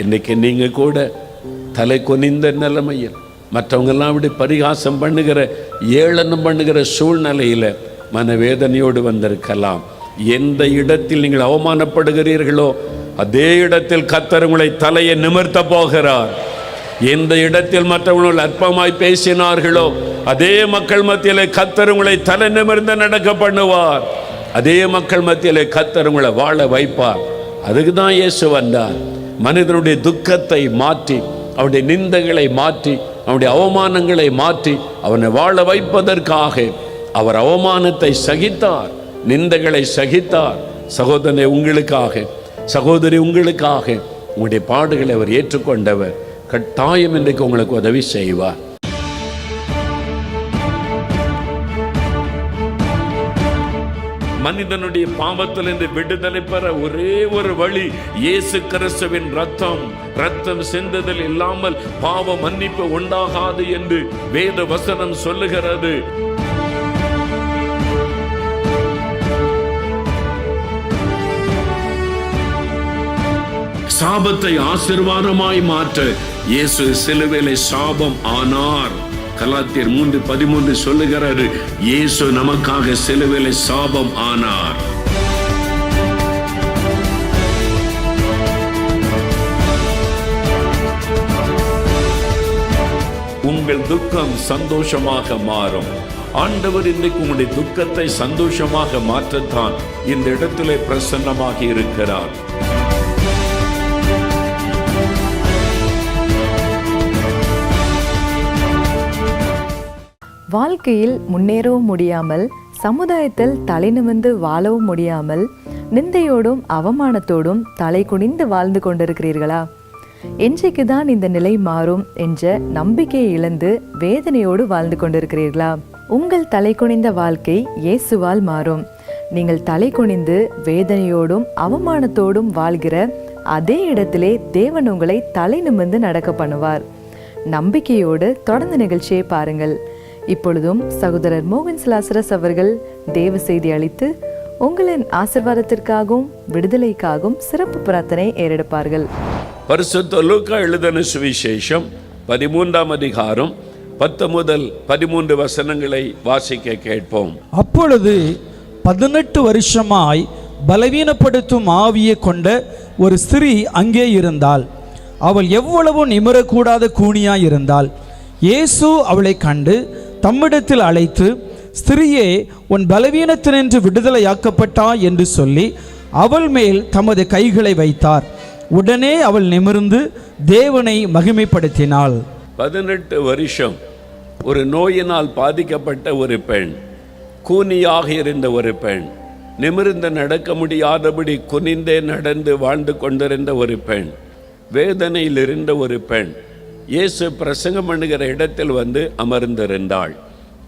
இன்றைக்கி நீங்கள் கூட தலை குனிந்த நிலைமையில் மற்றவங்கெல்லாம் அப்படி பரிகாசம் பண்ணுகிற ஏளனம் பண்ணுகிற சூழ்நிலையில் மனவேதனையோடு வந்திருக்கலாம். எந்த இடத்தில் நீங்கள் அவமானப்படுகிறீர்களோ அதே இடத்தில் கர்த்தர் உங்களை தலையை நிமிர்த்த போகிறார். எந்த இடத்தில் மற்றவர்கள் அற்பமாய் பேசினார்களோ அதே மக்கள் மத்தியிலே கர்த்தர் உங்களை தலை நிமிர்ந்த நடக்க பண்ணுவார். அதே மக்கள் மத்தியிலே கர்த்தர் உங்களை வாழ வைப்பார். அதுக்கு தான் இயேசு வந்தார். மனிதனுடைய துக்கத்தை மாற்றி, அவனுடைய நிந்தங்களை மாற்றி, அவனுடைய அவமானங்களை மாற்றி அவனை வாழ வைப்பதற்காக அவர் அவமானத்தை சகித்தார், நிந்தகளை சகித்தார். சகோதரனை உங்களுக்காக, சகோதரி உங்களுக்காக உங்களுடைய பாடுகளை அவர் ஏற்றுக்கொண்டவர். கட்டாயம் இன்றைக்கு உங்களுக்கு உதவி செய்வார். மனிதனுடைய பாவத்திலிருந்து விடுதலை பெற ஒரே ஒரு வழி இயேசு கிறிஸ்துவின் ரத்தம் சிந்துதல் இல்லாமல் பாவ மன்னிப்பு உண்டாகாது என்று வேத வசனம் சொல்லுகிறது. சாபத்தை ஆசீர்வாதமாய் மாற்ற இயேசு சிலுவையிலே சாபம் ஆனார். கலாத்தியர் 3:13 சொல்லுகிறாரு, இயேசு நமக்காக சிலுவையிலே சாபம் ஆனார். உங்கள் துக்கம் சந்தோஷமாக மாறும். ஆண்டவர் இன்றைக்கு உங்களுடைய துக்கத்தை சந்தோஷமாக மாற்றத்தான் இந்த இடத்திலே பிரசன்னமாக இருக்கிறார். வாழ்க்கையில் முன்னேறவும் முடியாமல், சமுதாயத்தில் தலை நிமிர்ந்து வாழவும் முடியாமல், நிந்தையோடும் அவமானத்தோடும் தலை குனிந்து வாழ்ந்து கொண்டிருக்கிறீர்களா? என்றைக்கு தான் இந்த நிலை மாறும் என்ற நம்பிக்கையை இழந்து வேதனையோடு வாழ்ந்து கொண்டிருக்கிறீர்களா? உங்கள் தலை குனிந்த வாழ்க்கை இயேசுவால் மாறும். நீங்கள் தலை குனிந்து வேதனையோடும் அவமானத்தோடும் வாழ்கிற அதே இடத்திலே தேவன் உங்களை தலை நிமிர்ந்து நடக்க பண்ணுவார். நம்பிக்கையோடு தொடர்ந்து நிகழ்ச்சியை பாருங்கள். இப்பொழுதும் சகோதரர் மோகன் லாசரஸ் அவர்கள் தேவ செய்தி அளித்து உங்களின் ஆசீர்வாதத்திற்காகவும் விடுதலைக்காகவும் சிறப்பு பிரார்த்தனை ஏறெடுப்பார்கள். பரிசுத்த லூக்கா எழுதின சுவிசேஷம் 13ஆம் அதிகாரம் 10 முதல் 13 வசனங்களை வாசிக்க கேட்போம். அப்பொழுது 18 வருஷமாய் பலவீனப்படுத்தும் ஆவியை கொண்ட ஒரு ஸ்திரீ அங்கே இருந்தாள். அவள் எவ்வளவு நிமிரக்கூடாத கூனியாய் இருந்தாள். இயேசு அவளை கண்டு தம்மிடத்தில் அழைத்து, ஸ்திரியே, உன் பலவீனத்தினின்று விடுதலையாக்கப்பட்டாய் என்று சொல்லி அவள் மேல் தமது கைகளை வைத்தார். உடனே அவள் நிமிர்ந்து தேவனை மகிமைப்படுத்தினாள். 18 வருஷம் ஒரு நோயினால் பாதிக்கப்பட்ட ஒரு பெண், கூனியாக இருந்த ஒரு பெண், நிமிர்ந்து நடக்க முடியாதபடி குனிந்தே நடந்து வாழ்ந்து கொண்டிருந்த ஒரு பெண், வேதனையில் இருந்த ஒரு பெண் இயேசு பிரசங்கம் பண்ணுகிற இடத்தில் வந்து அமர்ந்திருந்தாள்.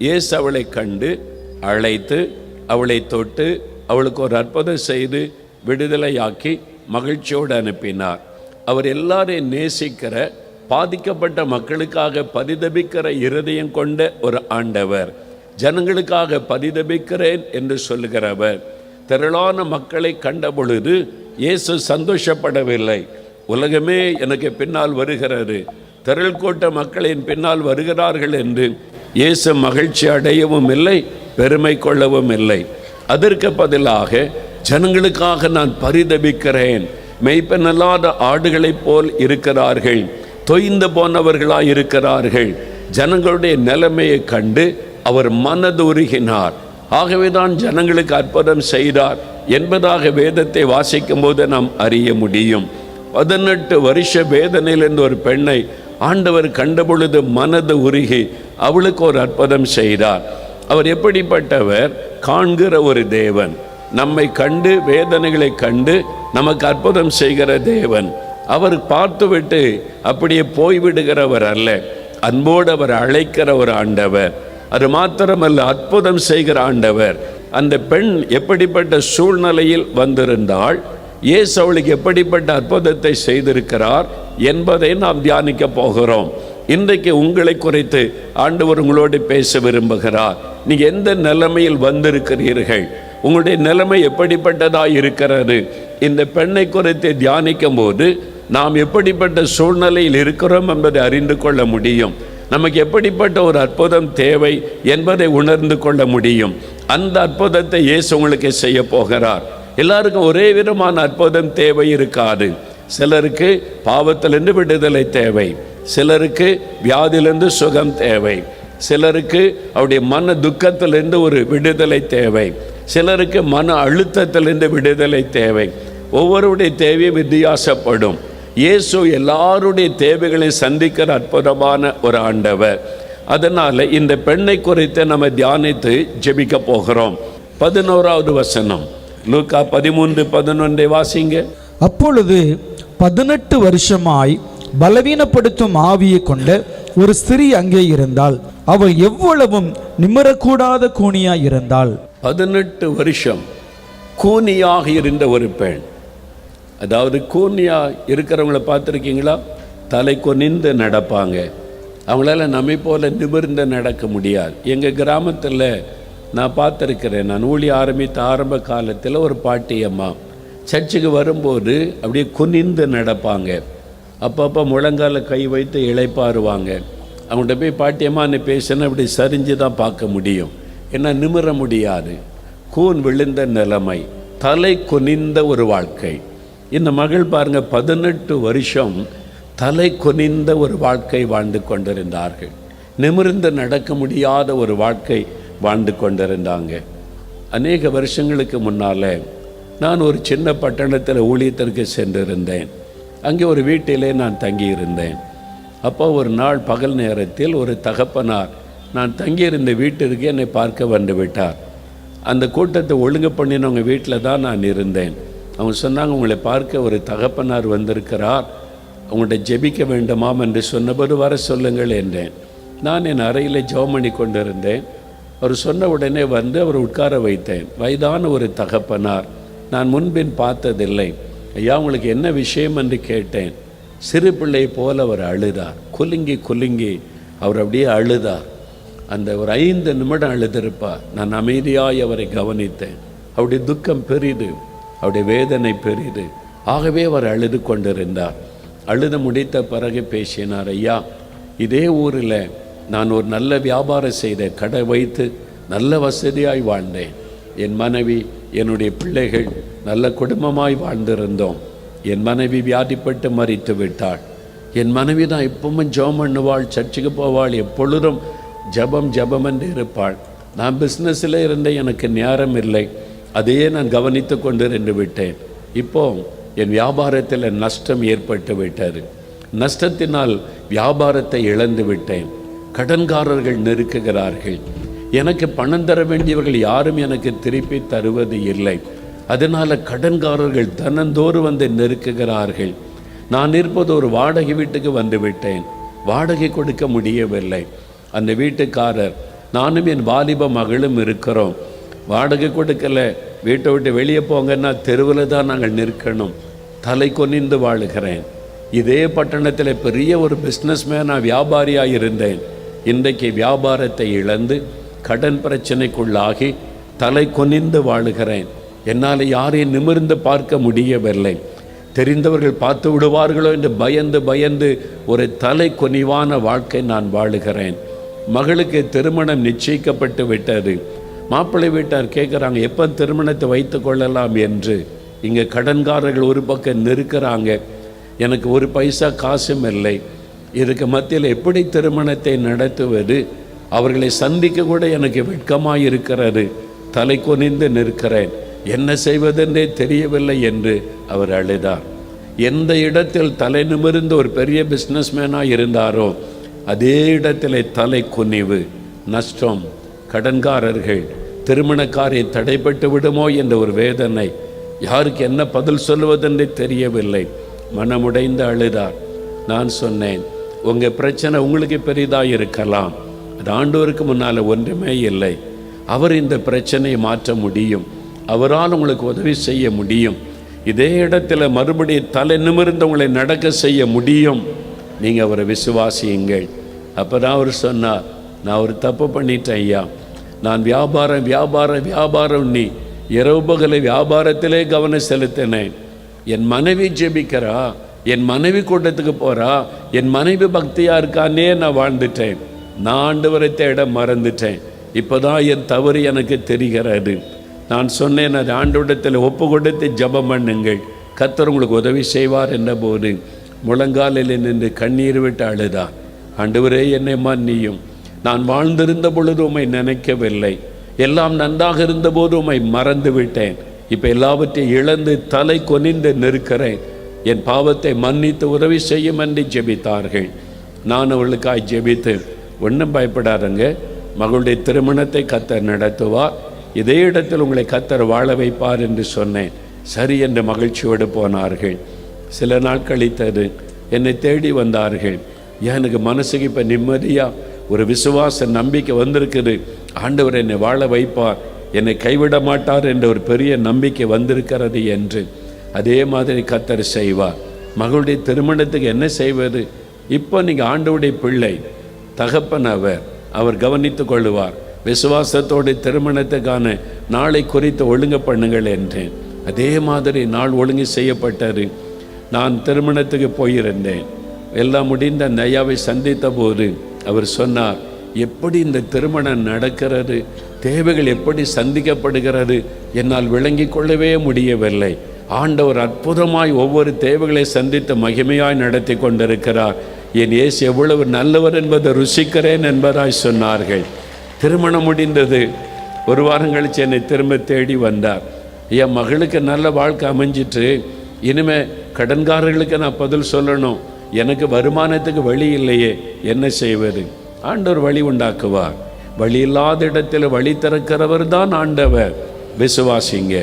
இயேசு அவளை கண்டு அழைத்து அவளை தொட்டு அவளுக்கு ஒரு அற்புதம் செய்து விடுதலையாக்கி மகிழ்ச்சியோடு அனுப்பினார். அவர் எல்லாரையும் நேசிக்கிற, பாதிக்கப்பட்ட மக்களுக்காக பரிதபிக்கிற இருதயம் கொண்ட ஒரு ஆண்டவர். ஜனங்களுக்காக பரிதபிக்கிறேன் என்று சொல்லுகிறவர். திரளான மக்களை கண்ட பொழுது இயேசு சந்தோஷப்படவில்லை. உலகமே எனக்கு பின்னால் வருகிறது, திரள் கூட்ட மக்களின் பின்னால் வருகிறார்கள் என்று இயேசு மகிழ்ச்சி அடையவும் இல்லை, பெருமை கொள்ளவும் இல்லை. அதற்கு பதிலாக ஜனங்களுக்காக நான் பரிதபிக்கிறேன், மெய்ப்பெண்ணல்லாத ஆடுகளைப் போல் இருக்கிறார்கள், தொய்ந்து போனவர்களாய் இருக்கிறார்கள். ஜனங்களுடைய நிலைமையை கண்டு அவர் மனது உருகினார். ஆகவேதான் ஜனங்களுக்கு அற்புதம் செய்தார் என்பதாக வேதத்தை வாசிக்கும் போது நாம் அறிய முடியும். 18 வருஷ வேதனையிலிருந்து ஒரு பெண்ணை ஆண்டவர் கண்டபொழுது மனது உருகி அவளுக்கு ஒரு அற்புதம் செய்தார். அவர் எப்படிப்பட்டவர்? காண்கிற ஒரு தேவன், நம்மை கண்டு வேதனைகளை கண்டு நமக்கு அற்புதம் செய்கிற தேவன். அவர் பார்த்துவிட்டு அப்படியே போய்விடுகிறவர் அல்ல, அன்போடு அவர் அழைக்கிற ஒரு ஆண்டவர். அது மாத்திரமல்ல, அற்புதம் செய்கிற ஆண்டவர். அந்த பெண் எப்படிப்பட்ட சூழ்நிலையில் வந்திருந்தாள், இயேசு அவளுக்கு எப்படிப்பட்ட அற்புதத்தை செய்திருக்கிறார் என்பதை நாம் தியானிக்க போகிறோம். இன்றைக்கு உங்களை குறித்து ஆண்டவர் உங்களோடு பேச விரும்புகிறார். நீங்கள் எந்த நிலைமையில் வந்திருக்கிறீர்கள், உங்களுடைய நிலைமை எப்படிப்பட்டதாக இருக்கிறது? இந்த பெண்ணை குறித்து தியானிக்கும் போது நாம் எப்படிப்பட்ட சூழ்நிலையில் இருக்கிறோம் என்பதை அறிந்து கொள்ள முடியும். நமக்கு எப்படிப்பட்ட ஒரு அற்புதம் தேவை என்பதை உணர்ந்து கொள்ள முடியும். அந்த அற்புதத்தை இயேசு உங்களுக்கு செய்ய போகிறார். எல்லாருக்கும் ஒரே விதமான அற்புதம் தேவை இருக்காது. சிலருக்கு பாவத்திலிருந்து விடுதலை தேவை, சிலருக்கு வியாதியிலிருந்து சுகம் தேவை, சிலருக்கு அவருடைய மன துக்கத்திலிருந்து ஒரு விடுதலை தேவை, சிலருக்கு மன அழுத்தத்திலிருந்து விடுதலை தேவை. ஒவ்வொருடைய தேவையும் வித்தியாசப்படும். இயேசு எல்லாருடைய தேவைகளை சந்திக்கிற அற்புதமான ஒரு ஆண்டவர். அதனால் இந்த பெண்ணை குறித்து நம்ம தியானித்து ஜெபிக்க போகிறோம். 11வது வசனம், லூக்கா 13:11 வாசிங்க. அப்பொழுது 18 வருஷமாய் பலவீனப்படுத்தும் ஆவியை கொண்ட ஒரு ஸ்திரீ அங்கே இருந்தாள். அவள் எவ்வளவும் நிமிரக்கூடாத கூனியாய் இருந்தாள். 18 வருஷம் கூனியாக இருந்த ஒரு பெண். அதாவது கூனியா இருக்கிறவங்கள பார்த்துருக்கீங்களா? தலை குனிந்து நடப்பாங்க. அவங்களால நம்மை போல நிமிர்ந்து நடக்க முடியாது. எங்கள் கிராமத்தில் நான் பார்த்துருக்கிறேன். நான் ஊழிய ஆரம்பித்த ஆரம்ப காலத்தில் ஒரு பாட்டியம்மா சர்ச்சுக்கு வரும்போது அப்படியே குனிந்து நடப்பாங்க. அப்பப்போ முழங்கால கை வைத்து இளைப்பாருவாங்க. அவங்கள்ட்ட போய் பாட்டியம்மான்னு பேசினா அப்படி சரிஞ்சு தான் பார்க்க முடியும், ஏன்னா நிமிர முடியாது. கூன் விழுந்த நிலைமை, தலை குனிந்த ஒரு வாழ்க்கை. இந்த மகள் பாருங்க, 18 வருஷம் தலை குனிந்த ஒரு வாழ்க்கை வாழ்ந்து கொண்டிருந்தார்கள். நிமிர்ந்து நடக்க முடியாத ஒரு வாழ்க்கை வாழ்ந்து கொண்டிருந்தாங்க. அநேக வருஷங்களுக்கு முன்னால் நான் ஒரு சின்ன பட்டணத்தில் ஊழியத்திற்கு சென்றிருந்தேன். அங்கே ஒரு வீட்டிலே நான் தங்கியிருந்தேன். அப்போ ஒரு நாள் பகல் நேரத்தில் ஒரு தகப்பனார் நான் தங்கியிருந்த வீட்டிற்கு என்னை பார்க்க வந்து விட்டார். அந்த கூட்டத்தை ஒழுங்கு பண்ணினவங்க வீட்டில் தான் நான் இருந்தேன். அவங்க சொன்னாங்க, உங்களை பார்க்க ஒரு தகப்பனார் வந்திருக்கிறார், அவங்கள்ட்ட ஜெபிக்க வேண்டுமாம் என்று சொன்னபோது வர சொல்லுங்கள் என்றேன். நான் என் அறையில் ஜெபம் பண்ணி கொண்டிருந்தேன். அவர் சொன்ன உடனே வந்து அவர் உட்கார வைத்தேன். வயதான ஒரு தகப்பனார், நான் முன்பின் பார்த்ததில்லை. ஐயா, உங்களுக்கு என்ன விஷயம் என்று கேட்டேன். சிறு பிள்ளை போல் அவர் அழுதார். குலுங்கி குலுங்கி அவர் அப்படியே அழுதார். அந்த ஒரு 5 நிமிடம் அழுதிருப்பார். நான் அமைதியாய் அவரை கவனித்தேன். அவருடைய துக்கம் பெரிது, அவருடைய வேதனை பெரிது. ஆகவே அவர் அழுது கொண்டிருந்தார். அழுது முடித்த பிறகு பேசினார், ஐயா, இதே ஊரில் நான் ஒரு நல்ல வியாபாரம் செய்தேன், கடை வைத்து நல்ல வசதியாய் வாழ்ந்தேன். என் மனைவி, என்னுடைய பிள்ளைகள் நல்ல குடும்பமாய் வாழ்ந்திருந்தோம். என் மனைவி வியாதிப்பட்டு மரித்து விட்டாள். என் மனைவி தான் எப்பவும் ஜெபம் பண்ணுவாள், சர்ச்சுக்கு போவாள், எப்பொழுதும் ஜபம் என்று இருப்பாள். நான் பிஸ்னஸில் இருந்தேன், எனக்கு நேரம் இல்லை, அதையே நான் கவனித்து கொண்டு இருந்து விட்டேன். இப்போ என் வியாபாரத்தில் நஷ்டம் ஏற்பட்டு விட்டது. நஷ்டத்தினால் வியாபாரத்தை இழந்து விட்டேன். கடன்காரர்கள் நெருக்குகிறார்கள். எனக்கு பணம் தர வேண்டியவர்கள் யாரும் எனக்கு திருப்பி தருவது இல்லை. அதனால் கடன்காரர்கள் தினந்தோறும் வந்து நெருக்குகிறார்கள். நான் இருப்பது ஒரு வாடகை வீட்டுக்கு வந்து விட்டேன். வாடகை கொடுக்க முடியவில்லை. அந்த வீட்டுக்காரர், நானும் என் வாலிப மகளும் இருக்கிறோம். வாடகை கொடுக்கல, வீட்டை விட்டு வெளியே போங்கன்னா தெருவில் தான் நாங்கள் நிற்கணும். தலை கொனிந்து வாழுகிறேன். இதே பட்டணத்தில் பெரிய ஒரு பிஸ்னஸ்மேனாக வியாபாரியாக இருந்தேன். இன்றைக்கு வியாபாரத்தை இழந்து கடன் பிரச்சனைக்குள்ளாகி தலை கொனிந்து வாழுகிறேன். என்னால் யாரையும் நிமிர்ந்து பார்க்க முடியவில்லை. தெரிந்தவர்கள் பார்த்து விடுவார்களோ என்று பயந்து ஒரு தலை கொனிவான வாழ்க்கை நான் வாழுகிறேன். மகளுக்கு திருமணம் நிச்சயிக்கப்பட்டு விட்டது. மாப்பிள்ளை வீட்டார் கேட்குறாங்க, எப்போ திருமணத்தை வைத்து கொள்ளலாம் என்று. இங்கே கடன்காரர்கள் ஒரு பக்கம் நெருக்கிறாங்க. எனக்கு ஒரு பைசா காசும் இல்லை. இதுக்கு மத்தியில் எப்படி திருமணத்தை நடத்துவது? அவர்களை சந்திக்க கூட எனக்கு வெட்கமாக இருக்கிறது. தலை கொனிந்து நிற்கிறேன், என்ன செய்வதென்றே தெரியவில்லை என்று அவர் அழுதார். எந்த இடத்தில் தலை நிமிர்ந்து ஒரு பெரிய பிஸ்னஸ்மேனாக இருந்தாரோ அதே இடத்திலே தலை குனிவு, நஷ்டம், கடன்காரர்கள், திருமணக்காரை தடைப்பட்டு விடுமோ என்ற ஒரு வேதனை. யாருக்கு என்ன பதில் சொல்வதென்றே தெரியவில்லை. மனமுடைந்து அழுதார். நான் சொன்னேன், உங்கள் பிரச்சனை உங்களுக்கு பெரிதாக இருக்கலாம், அது ஆண்டவருக்கு முன்னால் ஒன்றுமே இல்லை. அவர் இந்த பிரச்சனையை மாற்ற முடியும். அவரால் உங்களுக்கு உதவி செய்ய முடியும். இதே இடத்துல மறுபடியும் தலை நிமிர்ந்து உங்களை நடக்க செய்ய முடியும். நீங்கள் அவரை விசுவாசியுங்கள். அப்போ தான் அவர் சொன்னார், நான் ஒரு தப்பு பண்ணிட்டேன் ஐயா. நான் வியாபாரம் நீ இரவு பகலை வியாபாரத்திலே கவனம் செலுத்தினேன். என் மனைவி ஜெபிக்கிறா, என் மனைவி கூட்டத்துக்கு போகிறா, என் மனைவி பக்தியாக இருக்கானே நான் வாழ்ந்துட்டேன். நான் ஆண்டவரை தேட மறந்துட்டேன். இப்போ தான் என் தவறு எனக்கு தெரிகிறது. நான் சொன்னேன், அது ஆண்டவரிடத்தில் ஒப்பு கொடுத்து ஜெபம் பண்ணுங்கள், கர்த்தர் உங்களுக்கு உதவி செய்வார் என்ற போது முழங்காலில் நின்று கண்ணீர் விட்டு அழுதார். ஆண்டவரே, என்னை மன்னியும். நான் வாழ்ந்திருந்த பொழுது உம்மை நினைக்கவில்லை. எல்லாம் நன்றாக இருந்தபோது உம்மை மறந்து விட்டேன். இப்போ எல்லாவற்றையும் இழந்து தலை கொனிந்து நிற்கிறேன். என் பாவத்தை மன்னித்து உதவி செய்யும் என்று ஜெபித்தார்கள். நான் அவளுக்காய் ஜெபித்து, ஒன்றும் பயப்படாதங்க, மகளுடைய திருமணத்தை கர்த்தர் நடத்துவார், இதே இடத்தில் உங்களை கர்த்தர் வாழ வைப்பார் என்று சொன்னேன். சரி என்று மகிழ்ச்சியோடு போனார்கள். சில நாள் கழித்தது என்னை தேடி வந்தார்கள். எனக்கு மனசுக்கு இப்போ நிம்மதியாக ஒரு விசுவாச நம்பிக்கை வந்திருக்குது. ஆண்டவர் என்னை வாழ வைப்பார், என்னை கைவிட மாட்டார் என்ற ஒரு பெரிய நம்பிக்கை வந்திருக்கிறது என்று. அதே மாதிரி கர்த்தர் செய்வார். மகளுடைய திருமணத்துக்கு என்ன செய்வது? இப்போ நீங்கள் ஆண்டவருடைய பிள்ளை, தகப்பன் அவர் கவனித்து கொள்ளுவார். விசுவாசத்தோடு திருமணத்துக்கான நாளை குறித்து ஒழுங்கு பண்ணுங்கள் என்றேன். அதே மாதிரி நாள் ஒழுங்கு செய்யப்பட்டது. நான் திருமணத்துக்கு போயிருந்தேன். எல்லாம் முடிந்த அந்த ஐயாவை சந்தித்த போது அவர் சொன்னார், எப்படி இந்த திருமணம் நடக்கிறது, தேவைகள் எப்படி சந்திக்கப்படுகிறது, என்னால் விளங்கி கொள்ளவே முடியவில்லை. ஆண்டவர் அற்புதமாய் ஒவ்வொரு தேவைகளை சந்தித்து மகிமையாய் நடத்தி கொண்டிருக்கிறார். என் இயேசு எவ்வளவு நல்லவர் என்பதை ருசிக்கிறேன் என்பதாய் சொன்னார்கள். திருமணம் முடிந்தது. ஒரு வாரம் கழிச்சு என்னை திரும்ப தேடி வந்தார். என் மகளுக்கு நல்ல வாழ்க்கை அமைஞ்சிட்டு, இனிமே கடன்காரர்களுக்கு நான் பதில் சொல்லணும், எனக்கு வருமானத்துக்கு வழி இல்லையே, என்ன செய்வது? ஆண்டவர் வழி உண்டாக்குவார். வழி இல்லாத இடத்தில் வழி திறக்கிறவர் தான் ஆண்டவர். விசுவாசிங்க.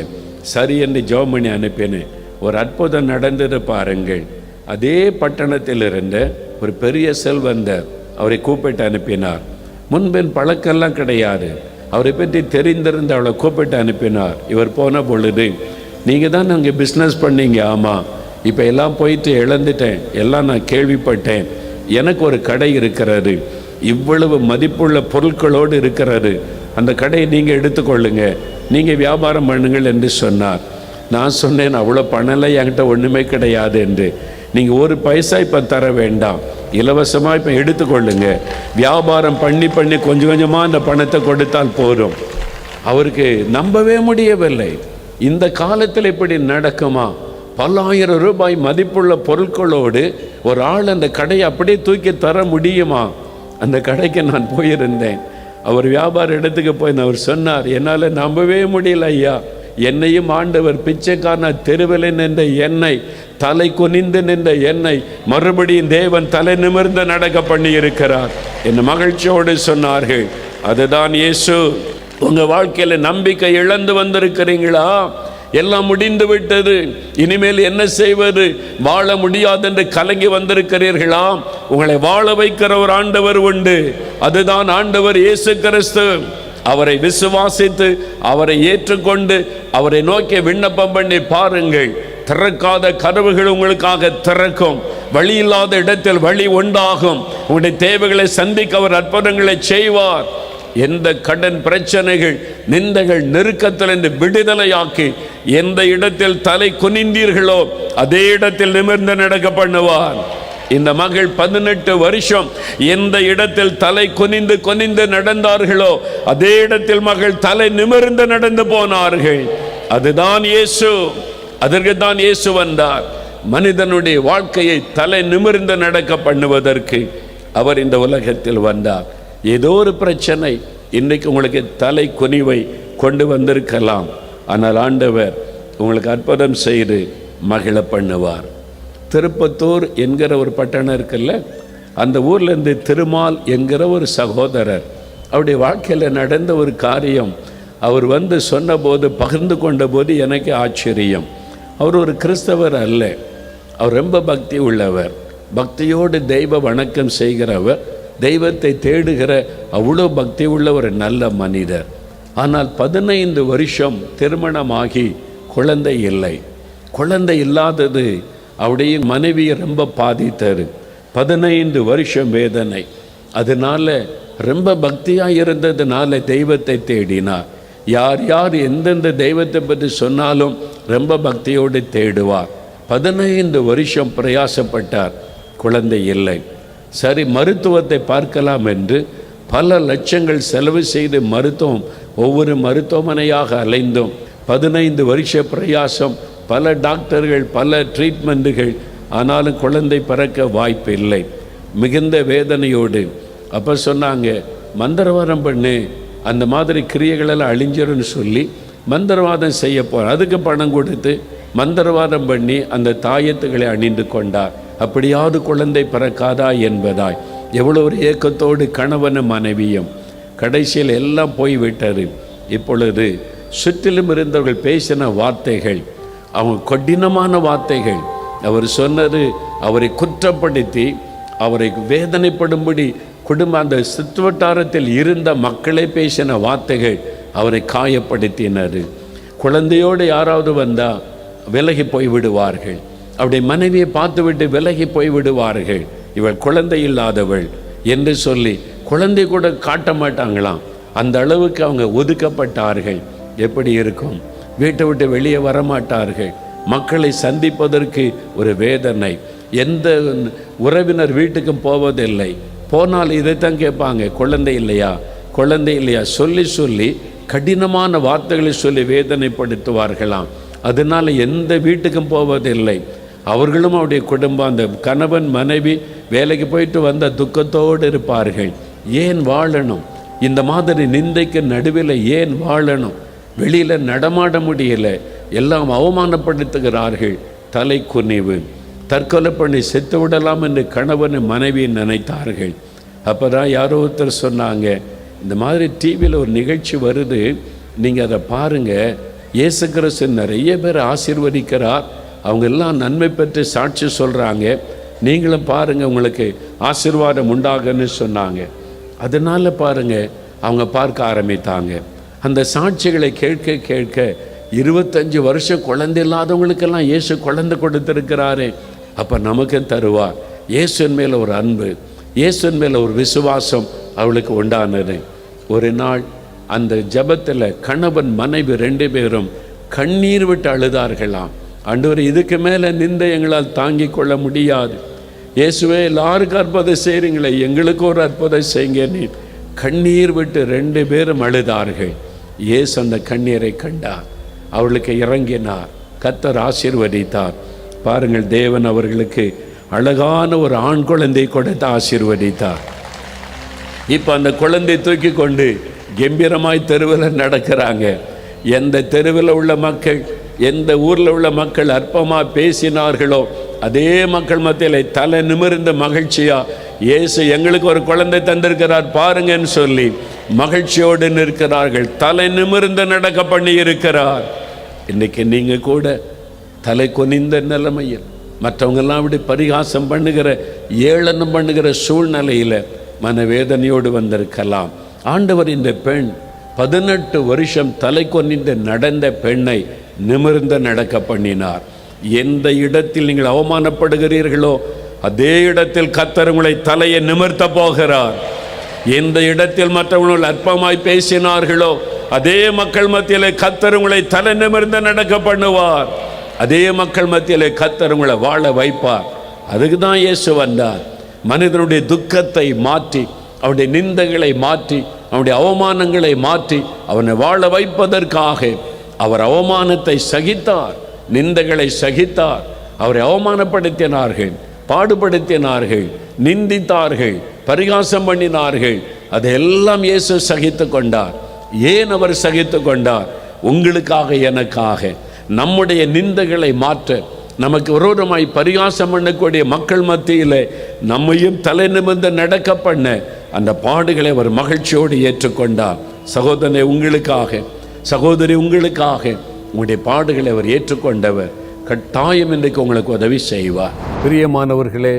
சரி என்று ஜெபம் பண்ணி அனுப்பினேன். ஒரு அற்புதம் நடந்தது பாருங்கள். அதே பட்டணத்தில் இருந்த ஒரு பெரிய செல்வந்தர் அவரை கூப்பிட்டு அனுப்பினார். முன்பின் பழக்கெல்லாம் கிடையாது. அவரை பற்றி தெரிந்திருந்து அவளை கூப்பிட்டு அனுப்பினார். இவர் போன பொழுது, நீங்கள் தான் அங்கே பிஸ்னஸ் பண்ணீங்க. ஆமாம், இப்போ எல்லாம் போயிட்டு இழந்துட்டேன், எல்லாம் நான் கேள்விப்பட்டேன். எனக்கு ஒரு கடை இருக்கிறது, இவ்வளவு மதிப்புள்ள பொருட்களோடு இருக்கிறது, அந்த கடையை நீங்கள் எடுத்துக்கொள்ளுங்க, நீங்கள் வியாபாரம் பண்ணுங்கள் என்று சொன்னார். நான் சொன்னேன், அவ்வளோ பணம்லாம் என்கிட்ட ஒன்றுமே கிடையாது என்று. நீங்கள் ஒரு பைசா இப்போ தர வேண்டாம், இலவசமாக இப்போ எடுத்துக்கொள்ளுங்க, வியாபாரம் பண்ணி பண்ணி கொஞ்சம் கொஞ்சமாக அந்த பணத்தை கொடுத்தால் போதும். அவருக்கு நம்பவே முடியவில்லை. இந்த காலத்தில் இப்படி நடக்குமா? பல்லாயிரம் ரூபாய் மதிப்புள்ள பொருட்களோடு ஒரு ஆள் அந்த கடையை அப்படியே தூக்கி தர முடியுமா? அந்த கடைக்கு நான் போயிருந்தேன். அவர் வியாபார இடத்துக்கு போய் அவர் சொன்னார், என்னால் நம்பவே முடியல ஐயா, என்னையும் ஆண்டவர் பிச்சைக்கான தெருவில் நின்ற என்னை, தலை குனிந்து நின்ற என்னை மறுபடியும் தேவன் தலை நிமிர்ந்து நடக்க பண்ணி இருக்கிறார் என்று மகிழ்ச்சியோடு சொன்னார்கள். அதுதான் இயேசு. உங்கள் வாழ்க்கையில் நம்பிக்கை இழந்து வந்திருக்கிறீங்களா? எல்லாம் முடிந்து விட்டது, இனிமேல் என்ன செய்வது, வாழ முடியாது என்று கலங்கி வந்திருக்கிறீர்களா? உங்களை வாழ வைக்கிற ஒரு ஆண்டவர் உண்டு. அதுதான் ஆண்டவர் இயேசு கிறிஸ்து. அவரை விசுவாசித்து அவரை ஏற்றுக்கொண்டு அவரை நோக்கி விண்ணப்பம் பண்ணி பாருங்கள். திறக்காத கதவுகள் உங்களுக்காக திறக்கும். வழி இல்லாத இடத்தில் வழி உண்டாகும். உங்களுடைய தேவைகளை சந்திக்க அவர் அற்புதங்களை செய்வார். எந்த கடன் பிரச்சனைகள், நிந்தைகள், நெருக்கத்திலிருந்து விடுதலையாக்கி எந்த இடத்தில் தலை குனிந்தீர்களோ அதே இடத்தில் நிமிர்ந்து நடக்க பண்ணுவார். இந்த மகள் 18 வருஷம் எந்த இடத்தில் தலை குனிந்து நடந்தார்களோ அதே இடத்தில் மகள் தலை நிமிர்ந்து நடந்து போனார்கள். அதுதான் இயேசு. அதற்கு தான் இயேசு வந்தார். மனிதனுடைய வாழ்க்கையை தலை நிமிர்ந்து நடக்க பண்ணுவதற்கு அவர் இந்த உலகத்தில் வந்தார். ஏதோ ஒரு பிரச்சனை இன்றைக்கு உங்களுக்கு தலை குனிவை கொண்டு வந்திருக்கலாம். ஆனால் ஆண்டவர் உங்களுக்கு அற்புதம் செய்து மகிழ பண்ணுவார். திருப்பத்தூர் என்கிற ஒரு பட்டணம் இருக்குல்ல, அந்த ஊர்லேருந்து திருமால் என்கிற ஒரு சகோதரர், அவருடைய வாழ்க்கையில் நடந்த ஒரு காரியம் அவர் வந்து சொன்னபோது, பகிர்ந்து கொண்ட போது எனக்கு ஆச்சரியம். அவர் ஒரு கிறிஸ்தவர் அல்ல, அவர் ரொம்ப பக்தி உள்ளவர், பக்தியோடு தெய்வ வணக்கம் செய்கிறவர், தெய்வத்தை தேடுகிற அவ்வளோ பக்தி உள்ள ஒரு நல்ல மனிதர். ஆனால் 15 வருஷம் திருமணமாகி குழந்தை இல்லை. குழந்தை இல்லாதது அவருடைய மனைவியை ரொம்ப பாதித்தது. 15 வருஷம் வேதனை. அதனால ரொம்ப பக்தியாக இருந்ததுனால தெய்வத்தை தேடினார். யார் யார் எந்தெந்த தெய்வத்தை பற்றி சொன்னாலும் ரொம்ப பக்தியோடு தேடுவார். 15 வருஷம் பிரயாசப்பட்டார், குழந்தை இல்லை. சரி, மருத்துவத்தை பார்க்கலாம் என்று பல லட்சங்கள் செலவு செய்து ஒவ்வொரு மருத்துவமனையாக அலைந்தோம். 15 வருஷ பிரயாசம், பல டாக்டர்கள், பல ட்ரீட்மெண்ட்டுகள், ஆனாலும் குழந்தை பிறக்க வாய்ப்பு இல்லை. மிகுந்த வேதனையோடு அப்போ சொன்னாங்க, மந்திரவாதம் பண்ணு, அந்த மாதிரி கிரியைகளெல்லாம் அழிஞ்சிருன்னு சொல்லி மந்திரவாதம் செய்ய போகிறார். அதுக்கு பணம் கொடுத்து மந்திரவாதம் பண்ணி அந்த தாயத்துக்களை அணிந்து கொண்டார். அப்படியாவது குழந்தை பிறக்காதா என்பதாய் எவ்வளோ ஒரு ஏக்கத்தோடு கணவனும் மனைவியும். கடைசியில் எல்லாம் போய்விட்டது. இப்பொழுது சுற்றிலும் இருந்தவர்கள் பேசின வார்த்தைகள், அவங்க கடினமான வார்த்தைகள். அவர் சொன்னது அவரை குற்றப்படுத்தி, அவரை வேதனைப்படும்படி அந்த சுற்றுவட்டாரத்தில் இருந்த மக்களை பேசின வார்த்தைகள் அவரை காயப்படுத்தினர். குழந்தையோடு யாராவது வந்தால் விலகி போய் விடுவார்கள். அவருடைய மனைவியை பார்த்துவிட்டு விலகி போய் விடுவார்கள். இவள் குழந்தை இல்லாதவள் என்று சொல்லி குழந்தை கூட காட்ட மாட்டாங்களாம். அந்த அளவுக்கு அவங்க ஒதுக்கப்பட்டார்கள். எப்படி இருக்கும்? வீட்டை விட்டு வெளியே வரமாட்டார்கள். மக்களை சந்திப்பதற்கு ஒரு வேதனை. எந்த உறவினர் வீட்டுக்கும் போவதில்லை. போனால் இதைத்தான் கேட்பாங்க, குழந்தை இல்லையா, குழந்தை இல்லையா சொல்லி சொல்லி கடினமான வார்த்தைகளை சொல்லி வேதனைப்படுத்துவார்களாம். அதனால் எந்த வீட்டுக்கும் போவதில்லை. அவர்களும் அவருடைய குடும்பம், அந்த கணவன் மனைவி வேலைக்கு போயிட்டு வந்த துக்கத்தோடு இருப்பார்கள். ஏன் வாழணும்? இந்த மாதிரி நிந்தைக்கு நடுவில் ஏன் வாழணும்? வெளியில் நடமாட முடியல, எல்லாம் அவமானப்படுத்துகிறார்கள். தலை குனிவு, தற்கொலை பண்ணி செத்து விடலாம் என்று கணவன் மனைவி நினைத்தார்கள். அப்போ தான் யாரோ ஒருத்தர் சொன்னாங்க, இந்த மாதிரி டிவியில் ஒரு நிகழ்ச்சி வருது, நீங்கள் அதை பாருங்கள், இயேசு கிறிஸ்து நிறைய பேர் ஆசீர்வதிக்கிறார், அவங்க எல்லாம் நன்மை பெற்று சாட்சி சொல்கிறாங்க, நீங்களும் பாருங்கள், உங்களுக்கு ஆசீர்வாதம் உண்டாகுன்னு சொன்னாங்க. அதனால் பாருங்கள், அவங்க பார்க்க ஆரம்பித்தாங்க. அந்த சாட்சிகளை கேட்க கேட்க 25 வருஷம் குழந்தை இல்லாதவங்களுக்கெல்லாம் இயேசு குழந்தை கொடுத்துருக்கிறாரே, அப்போ நமக்கு தருவார். இயேசுவின் மேலே ஒரு அன்பு, இயேசுவின் மேலே ஒரு விசுவாசம் அவளுக்கு உண்டானது. ஒரு நாள் அந்த ஜபத்தில் கணவன் மனைவி 2 பேரும் கண்ணீர் விட்டு அழுதார்களாம். ஆண்டவரே, இதுக்கு மேலே நிந்தை எங்களால் தாங்கி கொள்ள முடியாது. இயேசுவே, எல்லாருக்கும் அற்புதம் செய்கிறீங்களே, எங்களுக்கு ஒரு அற்புதம் செய்யுங்க. நீ கண்ணீர் விட்டு 2 பேரும் அழுதார்கள். இயேசு அந்த கண்ணீரை கண்டார், அவளுக்கு இறங்கினார், கர்த்தர் ஆசீர்வதித்தார். பாருங்கள், தேவன் அவர்களுக்கு அழகான ஒரு ஆண் குழந்தை கொடுத்து ஆசீர்வதித்தார். இப்போ அந்த குழந்தை தூக்கி கொண்டு கம்பீரமாய் தெருவில் நடக்கிறாங்க. எந்த தெருவில் உள்ள மக்கள், எந்த ஊரில் உள்ள மக்கள் அற்பமாக பேசினார்களோ அதே மக்கள் மத்தியில் தலை நிமிர்ந்த மகிழ்ச்சியா, இயேசு எங்களுக்கு ஒரு குழந்தை தந்திருக்கிறார் பாருங்கன்னு சொல்லி மகிழ்ச்சியோடு நிற்கிறார்கள். தலை நிமிர்ந்து நடக்க பண்ணி இருக்கிறார். இன்றைக்கி நீங்கள் கூட தலை குனிந்த நிலைமையில், மற்றவங்கெல்லாம் அப்படி பரிகாசம் பண்ணுகிற, ஏளனம் பண்ணுகிற சூழ்நிலையில் மனவேதனையோடு வந்திருக்கலாம். ஆண்டவர் இந்த பெண் 18 வருஷம் தலை கொனிந்து நடந்த பெண்ணை நிமிர்ந்து நடக்க பண்ணினார். எந்த இடத்தில் நீங்கள் அவமானப்படுகிறீர்களோ அதே இடத்தில் கர்த்தர் உங்களை தலையை நிமிர்த்த போகிறார். எந்த இடத்தில் மற்றவர்கள் அற்பமாய் பேசினார்களோ அதே மக்கள் மத்தியிலே கர்த்தர் உங்களை தலை நிமிர்ந்து நடக்க பண்ணுவார். அதே மக்கள் மத்தியிலே கர்த்தர் உங்களை வாழ வைப்பார். அதுக்கு தான் இயேசு வந்தார். மனிதனுடைய துக்கத்தை மாற்றி, அவனுடைய நிந்தைகளை மாற்றி, அவனுடைய அவமானங்களை மாற்றி அவனை வாழ வைப்பதற்காக அவர் அவமானத்தை சகித்தார், நிந்தைகளை சகித்தார். அவரை அவமானப்படுத்தினார்கள், பாடுபடுத்தினார்கள், நிந்தித்தார்கள், பரிகாசம் பண்ணினார்கள். அதையெல்லாம் இயேசு சகித்து கொண்டார். ஏன் அவர் சகித்து கொண்டார்? உங்களுக்காக, எனக்காக. நம்முடைய நிந்தைகளை மாற்ற, நமக்கு விரோதமாய் பரிகாசம் பண்ணக்கூடிய மக்கள் மத்தியில் நம்மையும் தலை நிமிர்ந்து நடக்க பண்ண அந்த பாடுகளை அவர் மகிழ்ச்சியோடு ஏற்றுக்கொண்டார். சகோதரனை உங்களுக்காக, சகோதரி உங்களுக்காக உங்களுடைய பாடுகளை அவர் ஏற்றுக்கொண்டவர். கட்டாயம் இன்றைக்கு உங்களுக்கு உதவி செய்வார். பிரியமானவர்களே,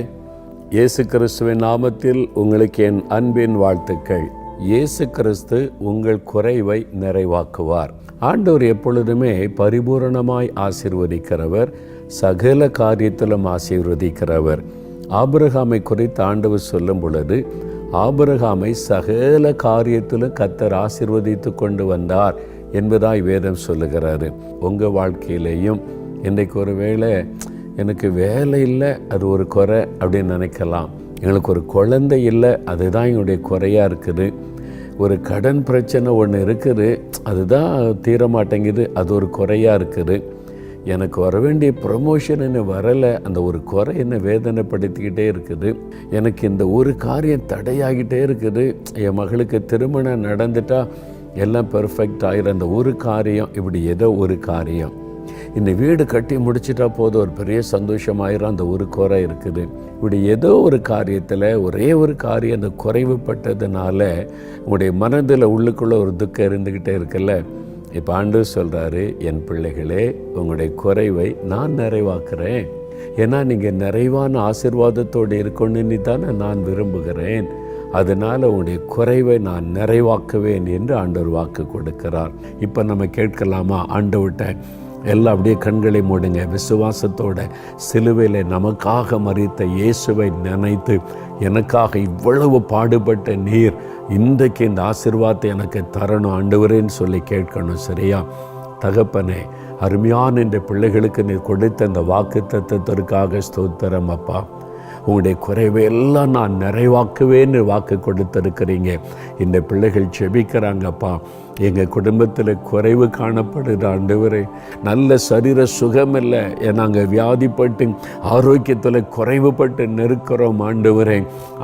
இயேசு கிறிஸ்துவின் நாமத்தில் உங்களுக்கு என் அன்பின் வாழ்த்துக்கள். இயேசு கிறிஸ்து உங்கள் குறைவை நிறைவாக்குவார். ஆண்டவர் எப்பொழுதுமே பரிபூரணமாய் ஆசீர்வதிக்கிறவர், சகல காரியத்திலும் ஆசீர்வதிக்கிறவர். ஆபிரகாமை குறித்து ஆண்டவர் சொல்லும் பொழுது, ஆபிரகாமை சகல காரியத்திலும் கர்த்தர் ஆசீர்வதித்து கொண்டு வந்தார் என்பதாய் வேதம் சொல்லுகிறாரு. உங்கள் வாழ்க்கையிலேயும் இன்றைக்கு ஒரு வேளை எனக்கு வேலை இல்லை, அது ஒரு குறை அப்படின்னு நினைக்கலாம். எங்களுக்கு ஒரு குழந்தை இல்லை, அதுதான் என்னுடைய குறையாக இருக்குது. ஒரு கடன் பிரச்சனை ஒன்று இருக்குது, அதுதான் தீர மாட்டேங்குது, அது ஒரு குறையாக இருக்குது. எனக்கு வர வேண்டிய ப்ரமோஷன் என்ன வரலை, அந்த ஒரு குறை என்னை வேதனைப்படுத்திக்கிட்டே இருக்குது. எனக்கு இந்த ஒரு காரியம் தடையாகிட்டே இருக்குது. என் மகளுக்கு திருமணம் நடந்துட்டா எல்லாம் பெர்ஃபெக்ட் ஆகிற அந்த ஒரு காரியம், இப்படி ஏதோ ஒரு காரியம். இந்த வீடு கட்டி முடிச்சிட்டா போதும், ஒரு பெரிய சந்தோஷமாயிரும், அந்த ஒரு குறை இருக்குது. இப்படி ஏதோ ஒரு காரியத்தில் ஒரே ஒரு காரியம் அந்த குறைவுபட்டதுனால உங்களுடைய மனதில் உள்ளுக்குள்ளே ஒரு துக்கம் இருந்துக்கிட்டே இருக்குல்ல. இப்போ ஆண்டவர் சொல்கிறாரு, என் பிள்ளைகளே, உங்களுடைய குறைவை நான் நிறைவாக்குறேன். ஏன்னா நீங்கள் நிறைவான ஆசீர்வாதத்தோடு இருக்கணும்னு தானே நான் விரும்புகிறேன். அதனால் உங்களுடைய குறைவை நான் நிறைவாக்குவேன் என்று ஆண்டவர் வாக்கு கொடுக்கிறார். இப்போ நம்ம கேட்கலாமா? ஆண்டவர்கிட்ட எல்லாம் அப்படியே கண்களை மூடுங்க. விசுவாசத்தோட சிலுவையில் நமக்காக மரித்த இயேசுவை நினைத்து, எனக்காக இவ்வளவு பாடுபட்ட நீர் இன்றைக்கு இந்த ஆசீர்வாதத்தை எனக்கு தரணும் ஆண்டவரேன்னு சொல்லி கேட்கணும். சரியா? தகப்பனே, அருமையான இந்த பிள்ளைகளுக்கு நீர் கொடுத்த இந்த வாக்கு தத்தத்திற்காக ஸ்தோத்திரம் அப்பா. உங்களுடைய குறைவை எல்லாம் நான் நிறைவாக்குவேன்னு வாக்கு கொடுத்துருக்கிறீங்க. இந்த பிள்ளைகள் செபிக்கிறாங்கப்பா. எங்கள் குடும்பத்தில் குறைவு காணப்படுது ஆண்டவரே. நல்ல சரீர சுகம் இல்லை, நாங்கள் வியாதிப்பட்டு ஆரோக்கியத்தில் குறைவுபட்டு நெருக்கிறோம் ஆண்டவரே.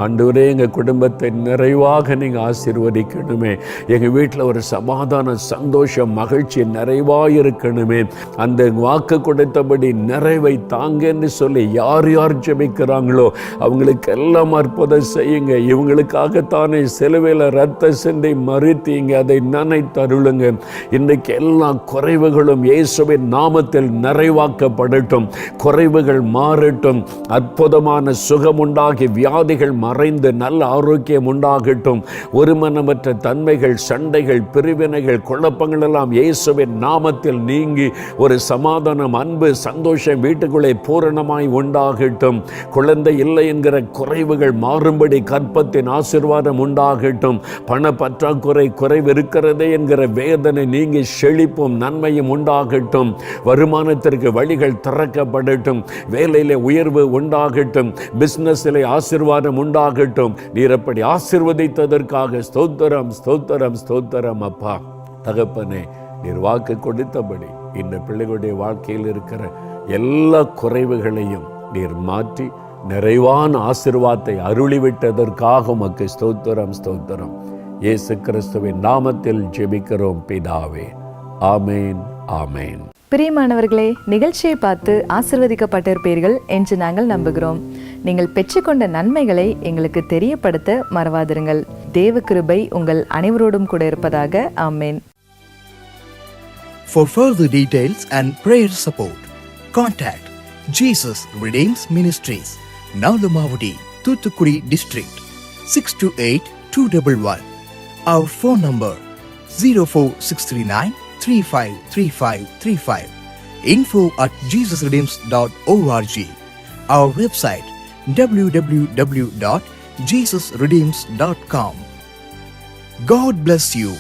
ஆண்டவரே, எங்கள் குடும்பத்தை நிறைவாக நீங்கள் ஆசீர்வதிக்கணுமே. எங்கள் வீட்டில் ஒரு சமாதான, சந்தோஷம், மகிழ்ச்சி நிறைவாக இருக்கணுமே. அந்த வாக்கு கொடுத்தபடி நிறைவை தாங்கன்னு சொல்லி யார் யார் ஜெபிக்கிறாங்களோ அவங்களுக்கெல்லாம் அற்புதம் செய்யுங்க. இவங்களுக்காகத்தானே சிலுவையில் ரத்த சிந்தை மறித்தீங்க, அதை நினைத்தருளுங்க. இன்றைக்கு எல்லா குறைவுகளும் இயேசுவின் நாமத்தில் நிறைவாக்கப்படட்டும். குறைவுகள் மாறட்டும். அற்புதமான சுகம் உண்டாகி வியாதிகள் மறைந்து நல்ல ஆரோக்கியம் உண்டாகட்டும். ஒருமனமற்ற தன்மைகள், சண்டைகள், பிரிவினைகள், குழப்பங்கள் எல்லாம் இயேசுவின் நாமத்தில் நீங்கி ஒரு சமாதானம், அன்பு, சந்தோஷம் வீட்டுக்குள்ளே பூரணமாய் உண்டாகட்டும். குழந்தை இல்லை என்கிற குறைவுகள் மாறும்படி கற்பத்தின் ஆசீர்வாதம் உண்டாகட்டும். பண பற்றாக்குறை, குறைவு இருக்கிறதே என்கிற வேதனை நீங்கி செழிப்பும் நன்மையும் உண்டாகட்டும். வருமானத்திற்கு வழிகள் திறக்கப்படட்டும். வேலையிலே உயர்வு உண்டாகட்டும். பிசினஸிலே ஆசீர்வாதம் உண்டாகட்டும். நீர் அப்படி ஆசீர்வதித்ததற்காக ஸ்தோத்திரம், ஸ்தோத்திரம், ஸ்தோத்திரம் அப்பா. தகப்பனே, நீர் வாக்கு கொடுத்தபடி இந்த பிள்ளைகளுடைய வாழ்க்கையில் இருக்கிற எல்லா குறைவுகளையும் நீர் மாற்றி நிறைவான ஆசீர்வாதத்தை அருளிவிட்டதற்காக உமக்கு ஸ்தோத்திரம், ஸ்தோத்திரம். இயேசு கிறிஸ்துவின் நாமத்தில் ஜெபிக்கிறோம் பிதாவே. ஆமேன், ஆமேன். பிரியமானவர்களே, நிகழ்ச்சியை பார்த்து ஆசீர்வதிக்கப்பட்டிருப்பீர்கள் என்று நாங்கள் நம்புகிறோம். நீங்கள் பெற்றுக்கொண்ட நன்மைகளை எங்களுக்கு தெரியப்படுத்த மறவாதிருங்கள். தேவ கிருபை உங்கள் அனைவரோடும் கூட இருப்பதாக. ஆமேன். For further details and prayer support, contact Jesus Redeems Ministries, Navlamavadi, Thoothukudi District, 628-211. Our phone number 04639 353535. info@jesusredeems.org. Our website www.jesusredeems.com. God bless you.